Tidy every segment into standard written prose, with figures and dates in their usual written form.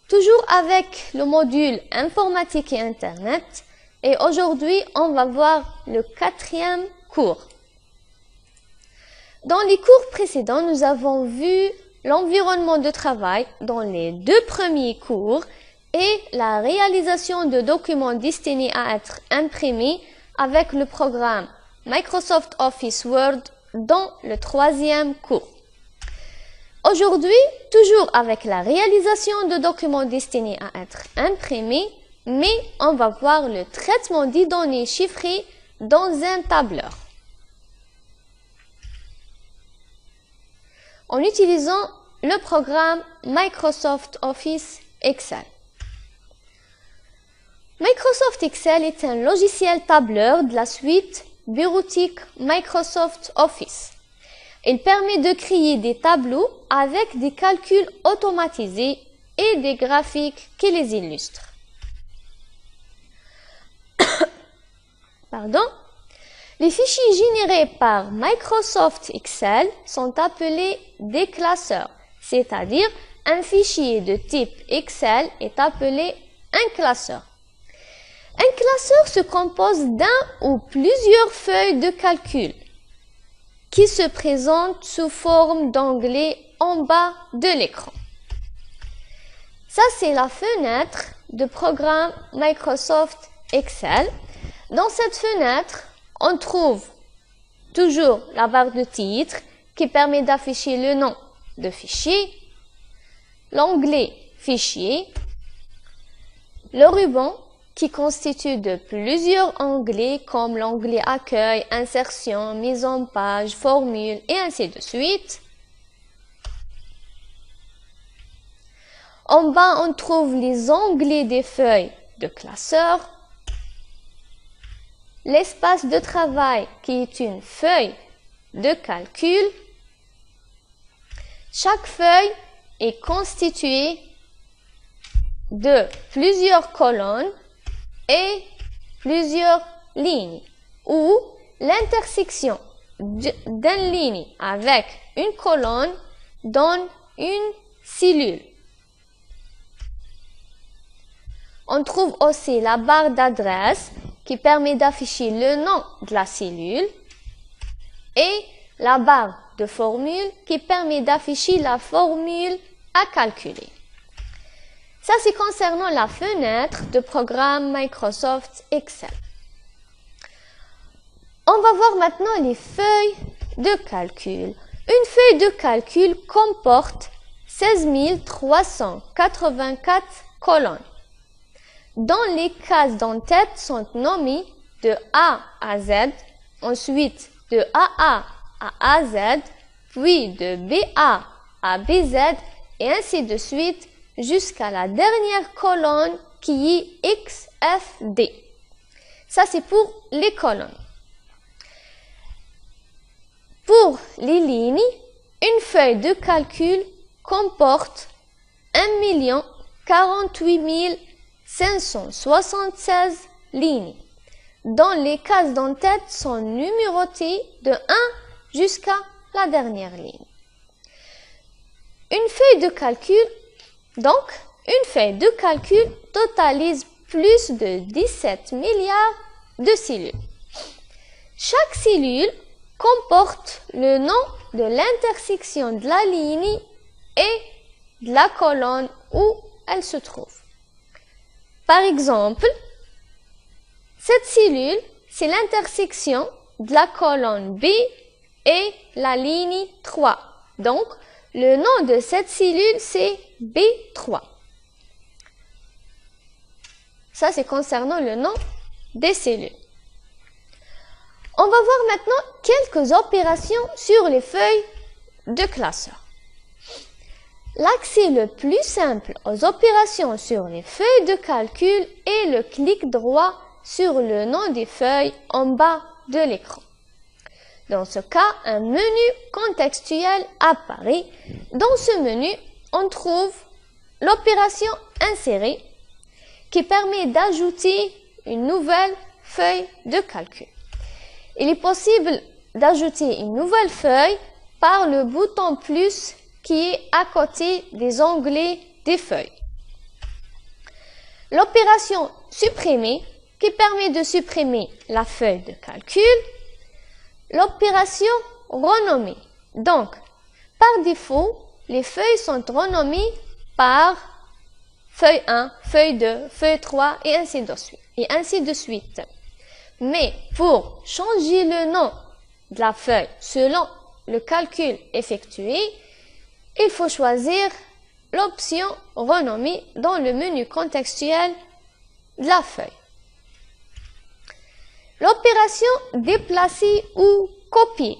Toujours avec le module informatique et internet, et aujourd'hui on va voir le 4e cours. Dans les cours précédents, nous avons vu l'environnement de travail dans les 2 premiers cours et la réalisation de documents destinés à être imprimés avec le programme Microsoft Office Word dans le 3e cours. Aujourd'hui, toujours avec la réalisation de documents destinés à être imprimés, mais on va voir le traitement des données chiffrées dans un tableur. En utilisant le programme Microsoft Office Excel. Microsoft Excel est un logiciel tableur de la suite bureautique Microsoft Office. Il permet de créer des tableaux avec des calculs automatisés et des graphiques qui les illustrent. Pardon. Les fichiers générés par Microsoft Excel sont appelés des classeurs, c'est-à-dire un fichier de type Excel est appelé un classeur. Un classeur se compose d'un ou plusieurs feuilles de calcul qui se présentent sous forme d'onglets en bas de l'écran. Ça, c'est la fenêtre de programme Microsoft Excel. Dans cette fenêtre, on trouve toujours la barre de titre qui permet d'afficher le nom de fichier, l'onglet Fichier, le ruban qui constitue de plusieurs onglets comme l'onglet Accueil, Insertion, Mise en page, Formule et ainsi de suite. En bas, on trouve les onglets des feuilles de classeur, l'espace de travail qui est une feuille de calcul. Chaque feuille est constituée de plusieurs colonnes et plusieurs lignes, où l'intersection d'une ligne avec une colonne donne une cellule. On trouve aussi la barre d'adresse qui permet d'afficher le nom de la cellule et la barre de formule qui permet d'afficher la formule à calculer. Ça, c'est concernant la fenêtre de programme Microsoft Excel. On va voir maintenant les feuilles de calcul. Une feuille de calcul comporte 16 384 colonnes, dont les cases d'en-tête sont nommées de A à Z, ensuite de AA à AZ, puis de BA à BZ, et ainsi de suite, jusqu'à la dernière colonne qui est XFD. Ça, c'est pour les colonnes. Pour les lignes, une feuille de calcul comporte 1 048 576 lignes, dont les cases d'en-tête sont numérotées de 1 jusqu'à la dernière ligne. Une feuille de calcul totalise plus de 17 milliards de cellules. Chaque cellule comporte le nom de l'intersection de la ligne et de la colonne où elle se trouve. Par exemple, cette cellule, c'est l'intersection de la colonne B et la ligne 3. Donc, le nom de cette cellule, c'est B3. Ça, c'est concernant le nom des cellules. On va voir maintenant quelques opérations sur les feuilles de classeur. L'accès le plus simple aux opérations sur les feuilles de calcul est le clic droit sur le nom des feuilles en bas de l'écran. Dans ce cas, un menu contextuel apparaît. Dans ce menu, on trouve l'opération Insérer qui permet d'ajouter une nouvelle feuille de calcul. Il est possible d'ajouter une nouvelle feuille par le bouton plus qui est à côté des onglets des feuilles. L'opération supprimer qui permet de supprimer la feuille de calcul. L'opération renommer. Donc, par défaut, les feuilles sont renommées par feuille 1, feuille 2, feuille 3 et ainsi de suite. Mais pour changer le nom de la feuille selon le calcul effectué, il faut choisir l'option renommer dans le menu contextuel de la feuille. L'opération déplacer ou copier.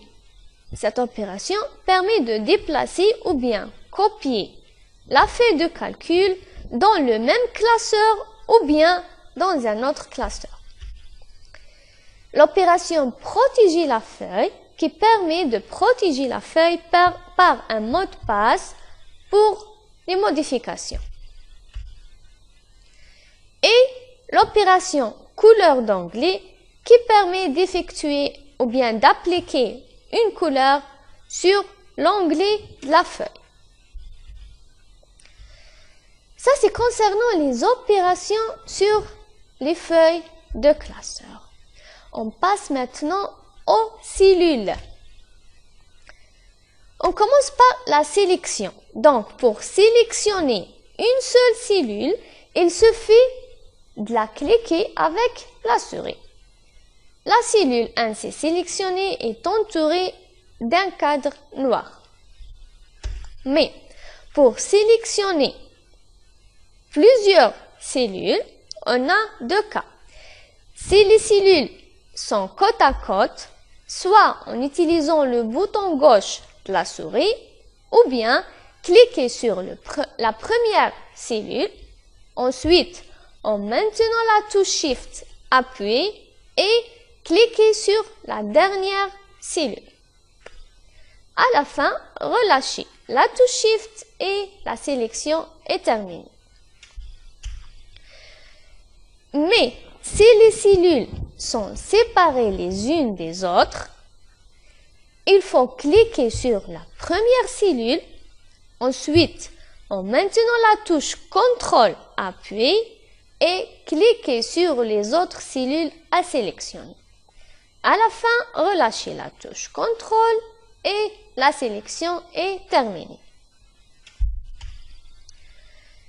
Cette opération permet de déplacer ou bien copier la feuille de calcul dans le même classeur ou bien dans un autre classeur. L'opération protéger la feuille qui permet de protéger la feuille par un mot de passe pour les modifications. Et l'opération couleur d'onglet qui permet d'effectuer ou bien d'appliquer une couleur sur l'onglet de la feuille. Ça, c'est concernant les opérations sur les feuilles de classeur. On passe maintenant aux cellules. On commence par la sélection. Donc, pour sélectionner une seule cellule, il suffit de la cliquer avec la souris. La cellule ainsi sélectionnée est entourée d'un cadre noir. Mais pour sélectionner plusieurs cellules, on a deux cas. Si les cellules sont côte à côte, soit en utilisant le bouton gauche de la souris, ou bien cliquer sur la première cellule, ensuite en maintenant la touche Shift appuyez et cliquez sur la dernière cellule. À la fin, relâchez la touche Shift et la sélection est terminée. Mais si les cellules sont séparées les unes des autres, il faut cliquer sur la première cellule, ensuite en maintenant la touche CTRL appuyez et cliquez sur les autres cellules à sélectionner. À la fin, relâchez la touche CTRL et la sélection est terminée.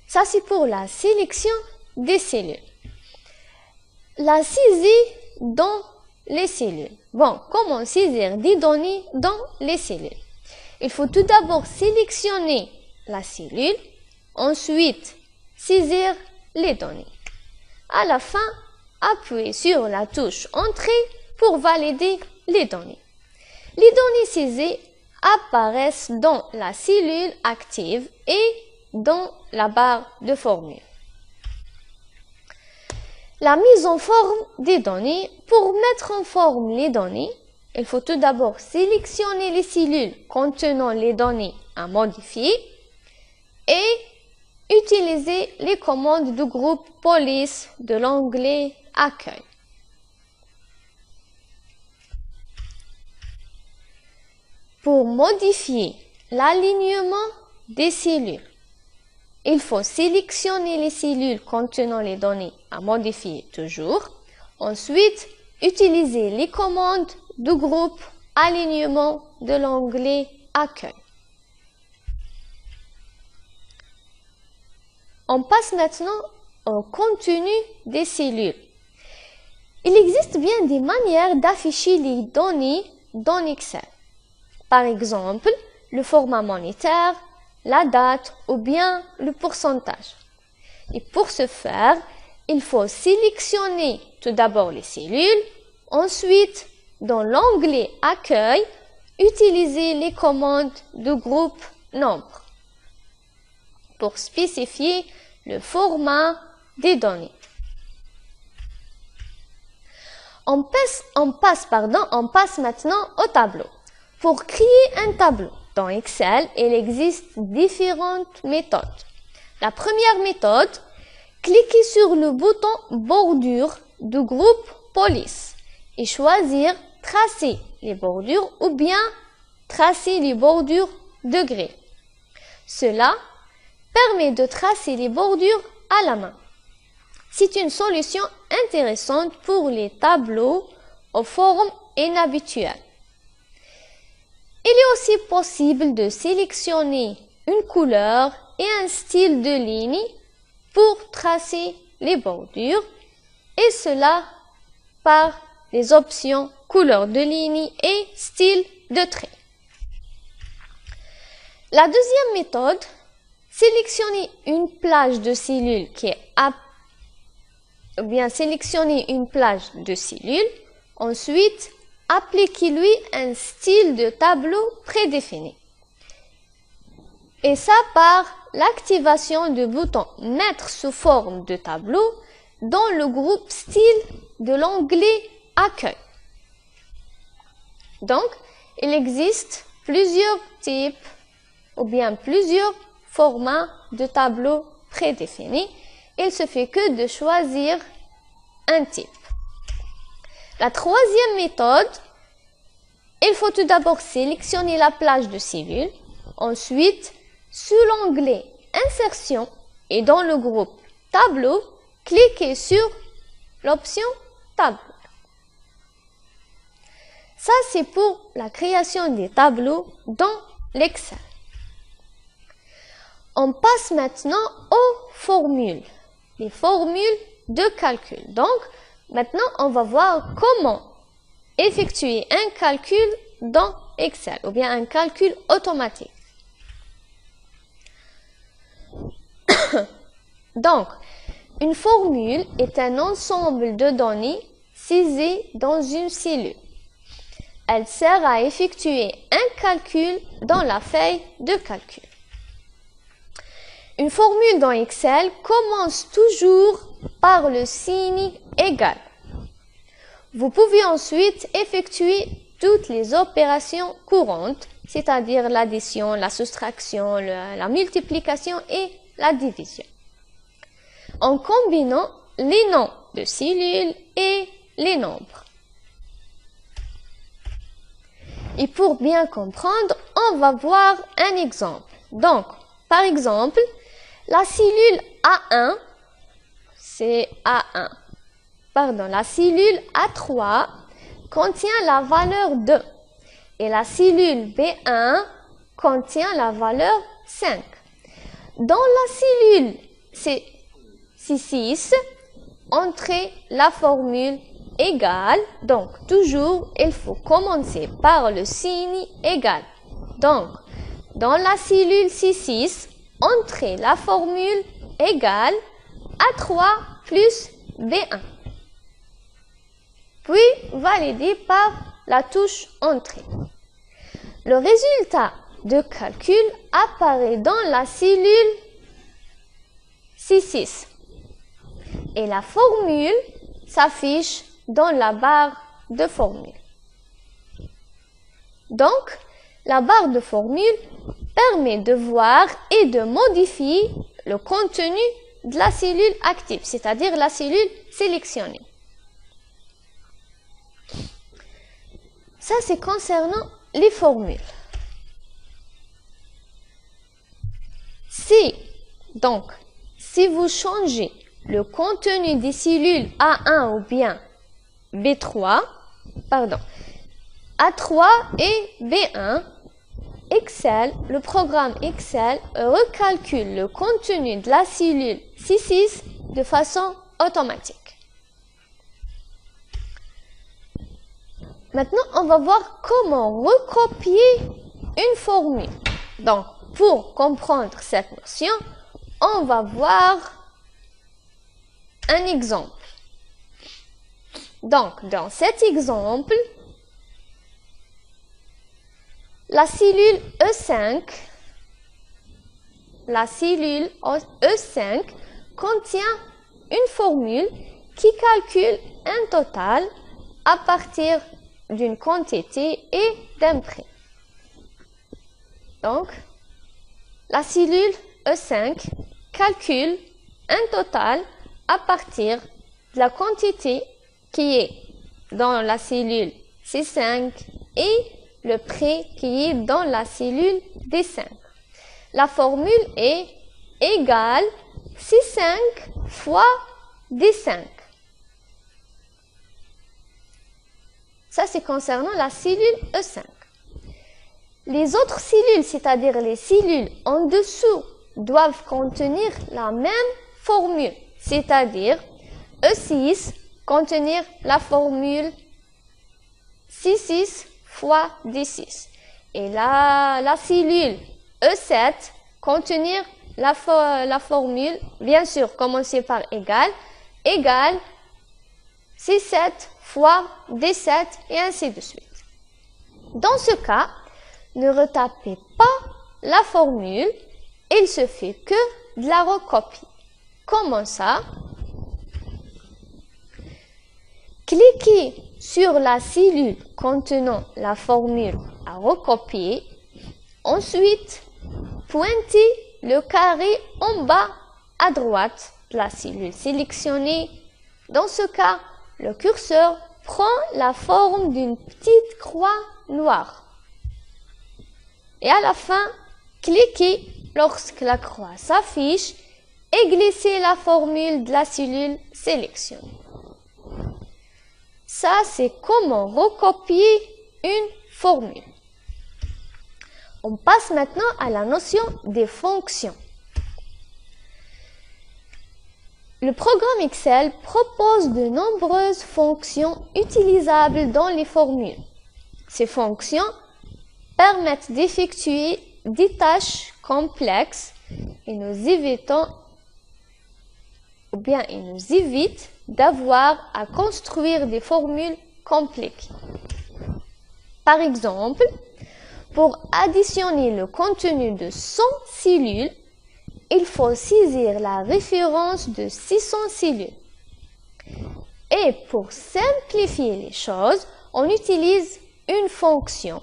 Ça, c'est pour la sélection des cellules. La saisie dans les cellules. Bon, comment saisir des données dans les cellules? Il faut tout d'abord sélectionner la cellule, ensuite saisir les données. À la fin, appuyez sur la touche Entrée pour valider les données. Les données saisies apparaissent dans la cellule active et dans la barre de formule. La mise en forme des données. Pour mettre en forme les données, il faut tout d'abord sélectionner les cellules contenant les données à modifier et utiliser les commandes du groupe Police de l'onglet Accueil. Pour modifier l'alignement des cellules, il faut sélectionner les cellules contenant les données à modifier toujours. Ensuite, utiliser les commandes du groupe Alignement de l'onglet Accueil. On passe maintenant au contenu des cellules. Il existe bien des manières d'afficher les données dans Excel. Par exemple, le format monétaire, la date ou bien le pourcentage. Et pour ce faire, il faut sélectionner tout d'abord les cellules, ensuite, dans l'onglet Accueil, utiliser les commandes du groupe Nombre pour spécifier le format des données. On passe maintenant au tableau. Pour créer un tableau dans Excel, il existe différentes méthodes. La première méthode, cliquez sur le bouton Bordure du groupe Police et choisir Tracer les bordures ou bien Tracer les bordures de grille. Cela permet de tracer les bordures à la main. C'est une solution intéressante pour les tableaux aux formes inhabituelles. Il est aussi possible de sélectionner une couleur et un style de ligne pour tracer les bordures, et cela par les options couleur de ligne et style de trait. La deuxième méthode, sélectionner une plage de cellules qui est sélectionner une plage de cellules, ensuite appliquez-lui un style de tableau prédéfini. Et ça par l'activation du bouton Mettre sous forme de tableau dans le groupe Style de l'onglet Accueil. Donc, il existe plusieurs types ou bien plusieurs formats de tableaux prédéfinis. Il suffit que de choisir un type. La troisième méthode, il faut tout d'abord sélectionner la plage de cellules. Ensuite, sous l'onglet Insertion et dans le groupe Tableau, cliquez sur l'option Tableau. Ça, c'est pour la création des tableaux dans l'Excel. On passe maintenant aux formules, les formules de calcul. Donc, maintenant, on va voir comment effectuer un calcul dans Excel, ou bien un calcul automatique. Donc, une formule est un ensemble de données saisis dans une cellule. Elle sert à effectuer un calcul dans la feuille de calcul. Une formule dans Excel commence toujours par le signe égal. Vous pouvez ensuite effectuer toutes les opérations courantes, c'est-à-dire l'addition, la soustraction, la multiplication et la division, en combinant les noms de cellules et les nombres. Et pour bien comprendre, on va voir un exemple. Donc, par exemple, la cellule A1, c'est A1. Pardon, la cellule A3 contient la valeur 2 et la cellule B1 contient la valeur 5. Dans la cellule C6, entrez la formule égale. Donc, toujours, il faut commencer par le signe égal. Donc, dans la cellule C6, entrez la formule égale A3 plus B1. Puis, validez par la touche Entrée. Le résultat de calcul apparaît dans la cellule C6 et la formule s'affiche dans la barre de formule. Donc, la barre de formule permet de voir et de modifier le contenu de la cellule active, c'est-à-dire la cellule sélectionnée. Ça, c'est concernant les formules. Si vous changez le contenu des cellules A1 ou bien B3, A3 et B1, le programme Excel recalcule le contenu de la cellule C6 de façon automatique. Maintenant, on va voir comment recopier une formule. Donc, pour comprendre cette notion, on va voir un exemple. Donc, dans cet exemple, la cellule E5 contient une formule qui calcule un total à partir d'une quantité et d'un prix. Donc, la cellule E5 calcule un total à partir de la quantité qui est dans la cellule C5 et le prix qui est dans la cellule D5. La formule est égale C5 fois D5. Ça, c'est concernant la cellule E5. Les autres cellules, c'est-à-dire les cellules en dessous, doivent contenir la même formule, c'est-à-dire E6 contenir la formule C6 fois D6. Et la cellule E7 contenir la formule, bien sûr, commencer par égal C7 fois D7 et ainsi de suite. Dans ce cas, ne retapez pas la formule, il se fait que de la recopier. Comment ça? Cliquez sur la cellule contenant la formule à recopier. Ensuite, pointez le carré en bas à droite de la cellule sélectionnée. Dans ce cas, le curseur prend la forme d'une petite croix noire. Et à la fin, cliquez lorsque la croix s'affiche et glissez la formule de la cellule sélectionnée. Ça, c'est comment recopier une formule. On passe maintenant à la notion des fonctions. Le programme Excel propose de nombreuses fonctions utilisables dans les formules. Ces fonctions permettent d'effectuer des tâches complexes et nous évitent d'avoir à construire des formules compliquées. Par exemple, pour additionner le contenu de 100 cellules, il faut saisir la référence de 600 cellules. Et pour simplifier les choses, on utilise une fonction.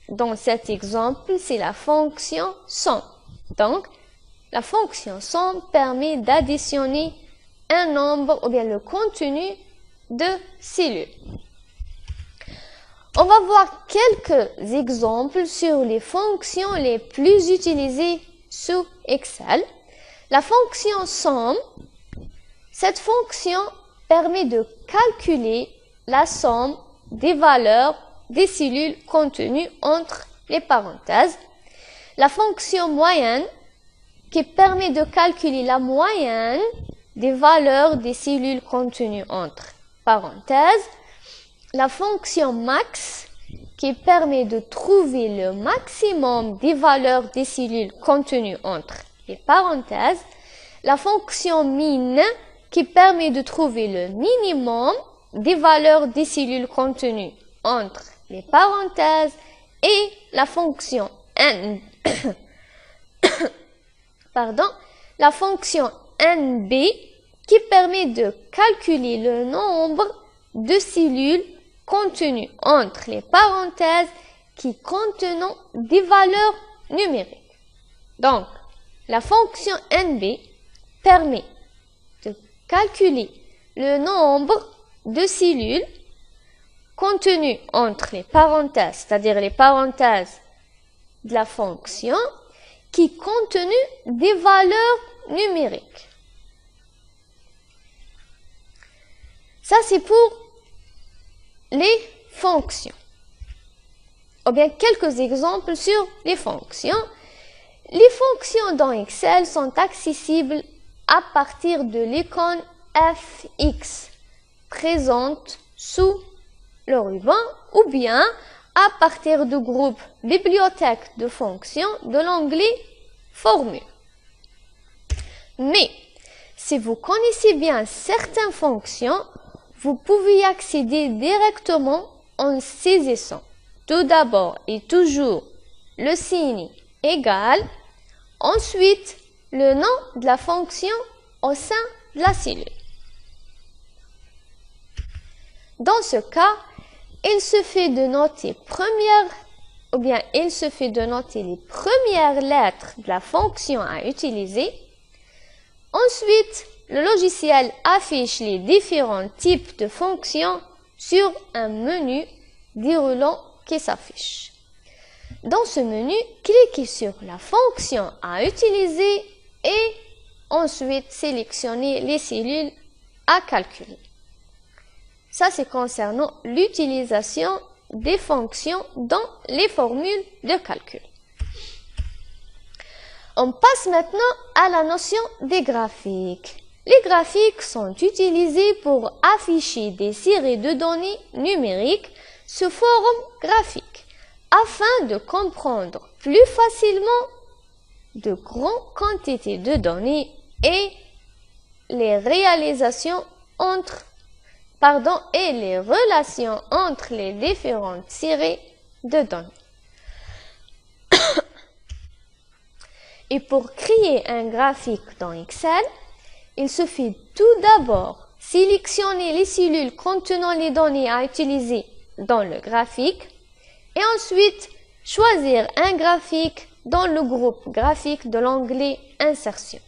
Dans cet exemple, c'est la fonction SUM. Donc, la fonction SUM permet d'additionner un nombre ou bien le contenu de cellules. On va voir quelques exemples sur les fonctions les plus utilisées sous Excel. La fonction SUM, cette fonction permet de calculer la somme des valeurs des cellules contenues entre les parenthèses. La fonction moyenne qui permet de calculer la moyenne des valeurs des cellules contenues entre parenthèses. La fonction max qui permet de trouver le maximum des valeurs des cellules contenues entre les parenthèses. La fonction min qui permet de trouver le minimum des valeurs des cellules contenues entre les parenthèses. Et la fonction la fonction NB qui permet de calculer le nombre de cellules contenues entre les parenthèses qui contiennent des valeurs numériques. Donc, la fonction NB permet de calculer le nombre de cellules contenues entre les parenthèses, c'est-à-dire les parenthèses de la fonction, qui contiennent des valeurs numériques. Ça, c'est pour les fonctions. Ou bien quelques exemples sur les fonctions. Les fonctions dans Excel sont accessibles à partir de l'icône FX présente sous le ruban ou bien à partir du groupe Bibliothèque de fonctions de l'onglet Formule. Mais si vous connaissez bien certaines fonctions, vous pouvez y accéder directement en saisissant tout d'abord et toujours le signe égal, ensuite le nom de la fonction au sein de la cellule. Dans ce cas, il suffit de noter les premières lettres de la fonction à utiliser. Ensuite, le logiciel affiche les différents types de fonctions sur un menu déroulant qui s'affiche. Dans ce menu, cliquez sur la fonction à utiliser et ensuite sélectionnez les cellules à calculer. Ça, c'est concernant l'utilisation des fonctions dans les formules de calcul. On passe maintenant à la notion des graphiques. Les graphiques sont utilisés pour afficher des séries de données numériques sous forme graphique, afin de comprendre plus facilement de grandes quantités de données et les relations entre les différentes séries de données. Et pour créer un graphique dans Excel, il suffit tout d'abord sélectionner les cellules contenant les données à utiliser dans le graphique et ensuite choisir un graphique dans le groupe graphique de l'onglet Insertion.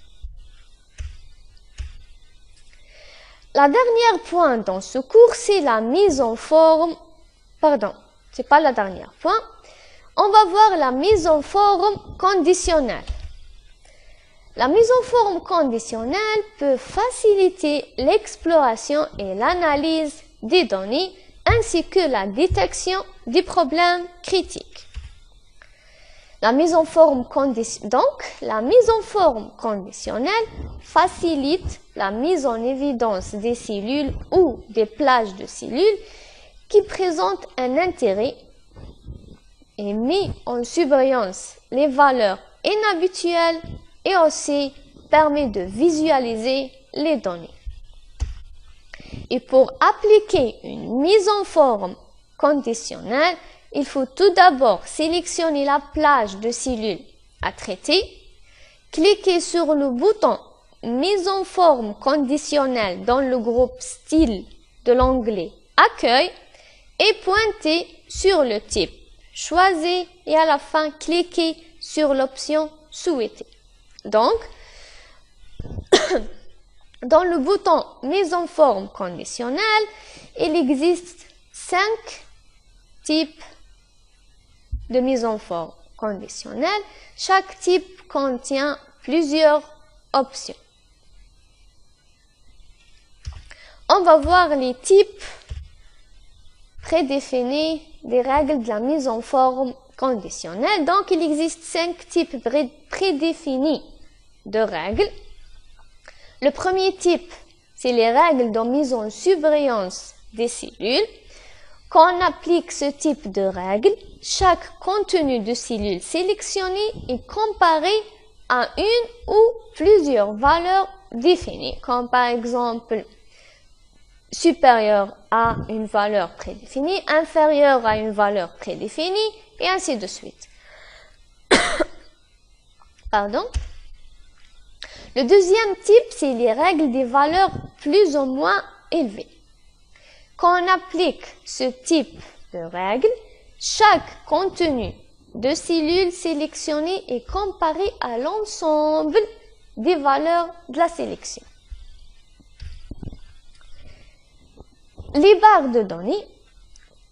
La dernière point dans ce cours, c'est la mise en forme. Pardon, c'est pas la dernière point. On va voir la mise en forme conditionnelle. La mise en forme conditionnelle peut faciliter l'exploration et l'analyse des données ainsi que la détection des problèmes critiques. La mise en forme conditionnelle facilite la mise en évidence des cellules ou des plages de cellules qui présentent un intérêt et met en surbrillance les valeurs inhabituelles et aussi permet de visualiser les données. Et pour appliquer une mise en forme conditionnelle, il faut tout d'abord sélectionner la plage de cellules à traiter, cliquer sur le bouton Mise en forme conditionnelle dans le groupe Style de l'onglet Accueil et pointer sur le type choisi et à la fin cliquer sur l'option Souhaiter. Donc, dans le bouton Mise en forme conditionnelle, il existe 5 types de mise en forme conditionnelle. Chaque type contient plusieurs options. On va voir les types prédéfinis des règles de la mise en forme conditionnelle. Donc, il existe 5 types prédéfinis de règles. Le premier type, c'est les règles de mise en surbrillance des cellules. Quand on applique ce type de règles, chaque contenu de cellule sélectionné est comparé à une ou plusieurs valeurs définies, comme par exemple supérieure à une valeur prédéfinie, inférieure à une valeur prédéfinie, et ainsi de suite. Pardon. Le deuxième type, c'est les règles des valeurs plus ou moins élevées. Quand on applique ce type de règles, chaque contenu de cellules sélectionnées est comparé à l'ensemble des valeurs de la sélection. Les barres de données,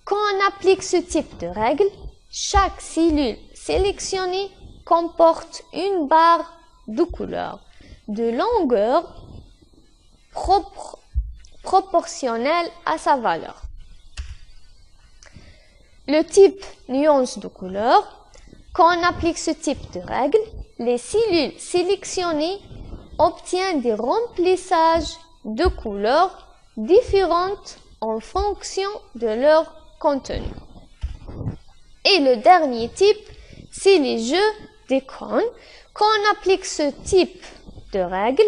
quand on applique ce type de règle, chaque cellule sélectionnée comporte une barre de couleur de longueur proportionnelle à sa valeur. Le type nuance de couleur, quand on applique ce type de règle, les cellules sélectionnées obtiennent des remplissages de couleurs différentes en fonction de leur contenu. Et le dernier type, c'est les jeux d'icônes. Quand on applique ce type de règle,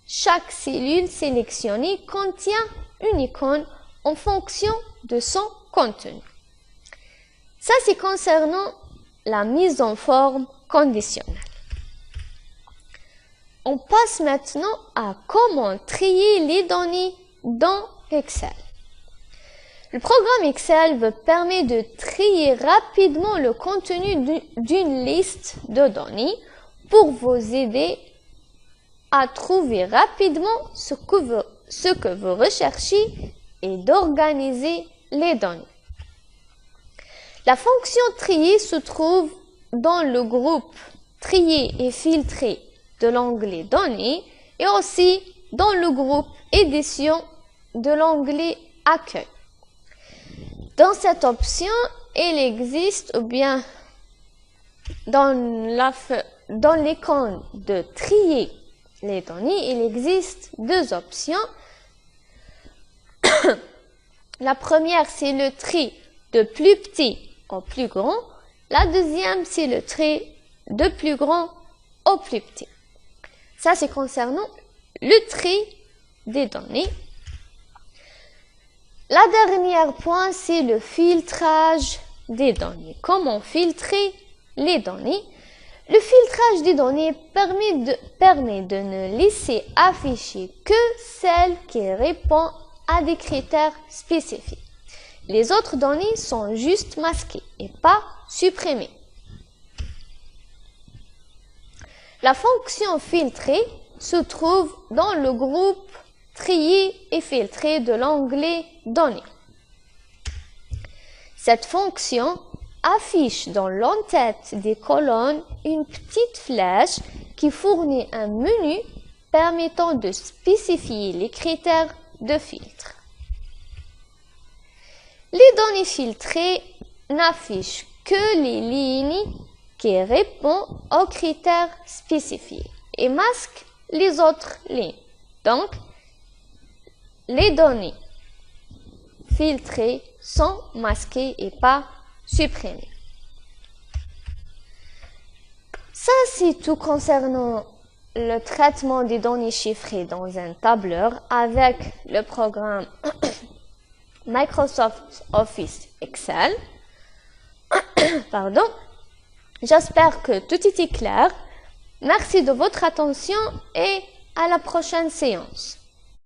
chaque cellule sélectionnée contient une icône en fonction de son contenu. Ça, c'est concernant la mise en forme conditionnelle. On passe maintenant à comment trier les données dans Excel. Le programme Excel vous permet de trier rapidement le contenu d'une liste de données pour vous aider à trouver rapidement ce que vous recherchez et d'organiser les données. La fonction trier se trouve dans le groupe trier et filtrer de l'onglet données et aussi dans le groupe Édition de l'onglet Accueil. Dans cette option, il existe, ou bien dans l'icône de trier les données, il existe deux options. La première, c'est le tri de plus petit au plus grand. La deuxième, c'est le tri de plus grand au plus petit. Ça, c'est concernant le tri des données. La dernière point, c'est le filtrage des données. Comment filtrer les données? Le filtrage des données permet de ne laisser afficher que celles qui répondent à des critères spécifiques. Les autres données sont juste masquées et pas supprimées. La fonction filtrer se trouve dans le groupe trier et filtrer de l'onglet données. Cette fonction affiche dans l'entête des colonnes une petite flèche qui fournit un menu permettant de spécifier les critères de filtre. Les données filtrées n'affichent que les lignes qui répondent aux critères spécifiés et masquent les autres lignes. Donc, les données filtrées sont masquées et pas supprimées. Ça, c'est tout concernant le traitement des données chiffrées dans un tableur avec le programme Microsoft Office Excel. Pardon. J'espère que tout était clair. Merci de votre attention et à la prochaine séance.